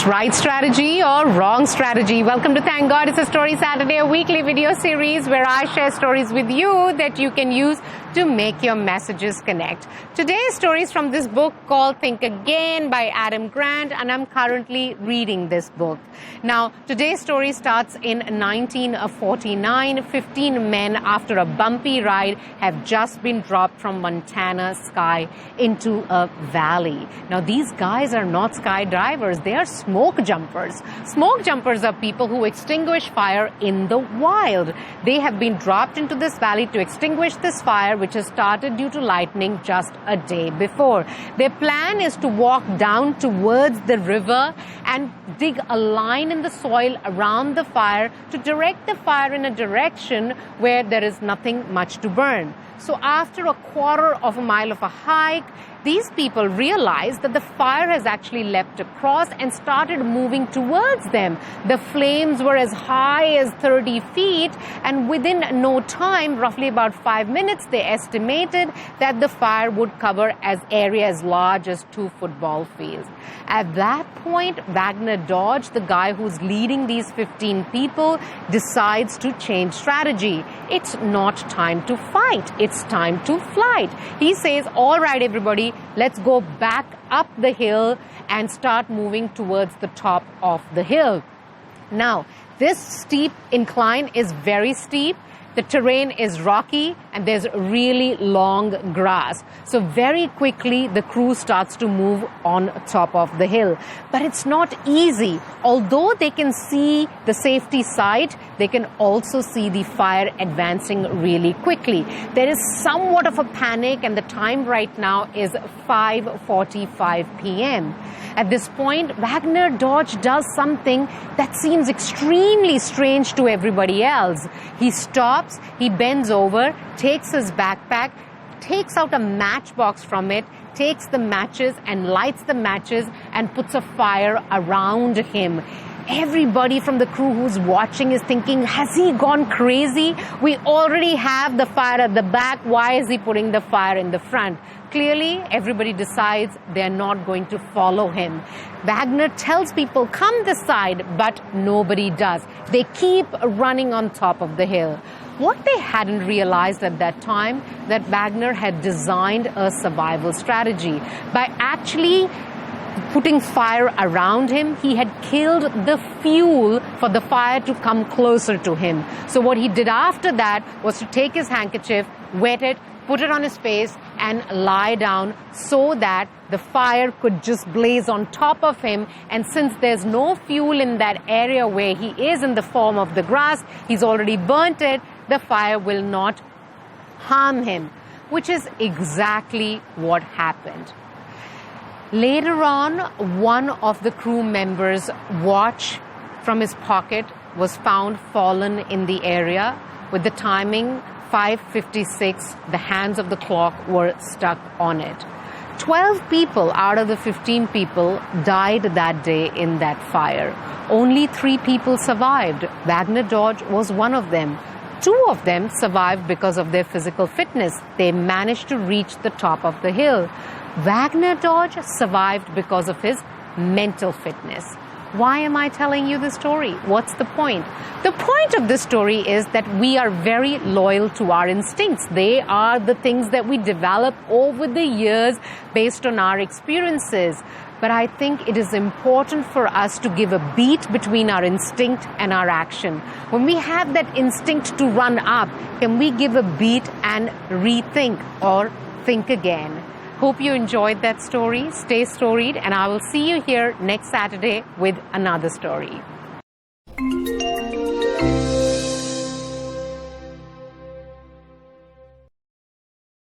this right strategy or wrong strategy? Welcome to Thank God It's a Story Saturday, a weekly video series where I share stories with you that you can use to make your messages connect. Today's story is from this book called Think Again by Adam Grant, and I'm currently reading this book. Now, today's story starts in 1949. 15 men, after a bumpy ride, have just been dropped from Montana sky into a valley. Now, these guys are not skydivers, they are smoke jumpers. Smoke jumpers are people who extinguish fire in the wild. They have been dropped into this valley to extinguish this fire, which has started due to lightning just a day before. Their plan is to walk down towards the river and dig a line in the soil around the fire to direct the fire in a direction where there is nothing much to burn. So after a quarter of a mile of a hike, these people realize that the fire has actually leapt across and started moving towards them. The flames were as high as 30 feet, and within no time, roughly about 5 minutes, they estimated that the fire would cover an area as large as 2 football fields. At that point, Wagner Dodge, the guy who's leading these 15 people, decides to change strategy. It's not time to fight. It's time to flight. He says, all right, everybody, let's go back up the hill and start moving towards the top of the hill. Now, this steep incline is very steep. The terrain is rocky and there's really long grass. So very quickly, the crew starts to move on top of the hill. But it's not easy. Although they can see the safety site, they can also see the fire advancing really quickly. There is somewhat of a panic, and the time right now is 5:45 p.m. At this point, Wagner Dodge does something that seems extremely strange to everybody else. He stops, he bends over, takes his backpack, takes out a matchbox from it, takes the matches and lights the matches and puts a fire around him. Everybody from the crew who's watching is thinking, has he gone crazy? We already have the fire at the back. Why is he putting the fire in the front? Clearly, everybody decides they're not going to follow him. Wagner tells people, come this side, but nobody does. They keep running on top of the hill. What they hadn't realized at that time, that Wagner had designed a survival strategy. By actually putting fire around him, he had killed the fuel for the fire to come closer to him. So what he did after that was to take his handkerchief, wet it, put it on his face, and lie down so that the fire could just blaze on top of him. And since there's no fuel in that area where he is in the form of the grass, he's already burnt it, the fire will not harm him, which is exactly what happened. Later on, one of the crew members' watch from his pocket was found fallen in the area. With the timing 5:56, the hands of the clock were stuck on it. 12 people out of the 15 people died that day in that fire. Only 3 people survived. Wagner Dodge was one of them. 2 of them survived because of their physical fitness. They managed to reach the top of the hill. Wagner Dodge survived because of his mental fitness. Why am I telling you this story? What's the point? The point of this story is that we are very loyal to our instincts. They are the things that we develop over the years based on our experiences. But I think it is important for us to give a beat between our instinct and our action. When we have that instinct to run up, can we give a beat and rethink or think again? Hope you enjoyed that story. Stay storied, and I will see you here next Saturday with another story.